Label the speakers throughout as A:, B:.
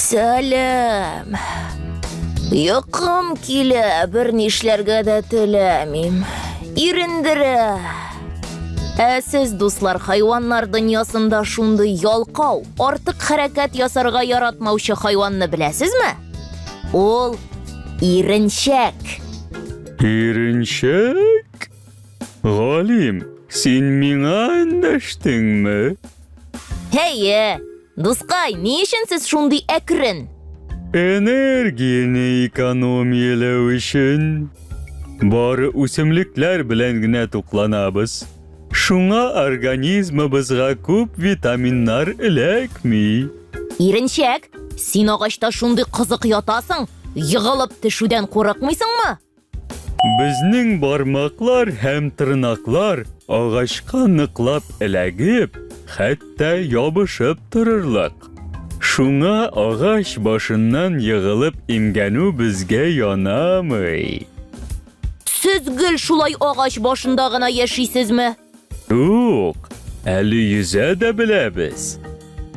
A: Сәлем. Йокым килә, бер нишләргә дә теләмим. Ирендерә. Сез, дуслар, хайваннар дөньясында шундый ялкау, артык хәрәкәт ясарга яратмаучы хайванны беләсезме? Ул иренчәк.
B: Иренчәк? Галим, син миңа эндәштеңме?
A: Әйе, дускай, ни өчен сез шундый әкрен?
B: Энергияны экономияләү өчен. Бары үсемлекләр белән генә тукланабыз. Шуңа организмыбызга күп витаминнар эләкми.
A: Иренчәк, син агачта шундый кызык ятасың, йыгылып төшүдән курыкмыйсыңмы?
B: Безнең бармаклар һәм тырнаклар агачка ныклап эләгеп, хәтта ябышып торырлык. Шуңа агач башыннан йыгылып имгәнү безгә янамый.
A: Сез гел шулай агач башында гына яшисезме?
B: Юк, әле йөзә дә беләбез.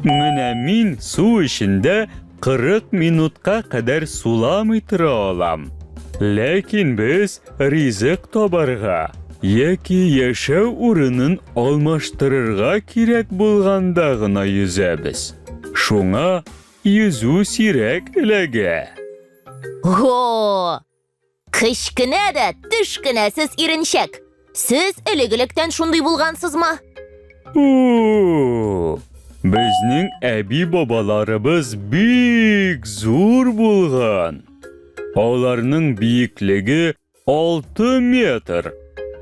B: Менә мин су эчендә 40 минутка кадәр суламый тора алам. Ләкин без ризык табарга яки яшәү урынын алмаштырырга кирәк булганда гына йөзәбез. Шуңа йөзү сирәк эләгә.
A: Ho! Кычкына да төшкенә сез иренчәк. Сез элек-электән шундый булгансызмы?
B: Безнең әби-бабаларыбыз бик зур булган. Аларның биеклеге 6 метр,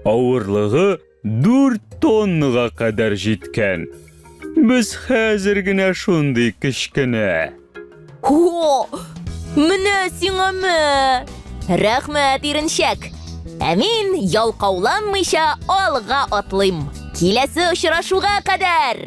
B: авырлыгы 4 тоннага кадәр җиткән. Без хәзер генә шундый кичкенә.
A: Ho! Менә сиңәме? Рәхмәт, иренчәк. Мин ялкауланмыйча алга атлыйм. Киләсе очрашуга кадәр.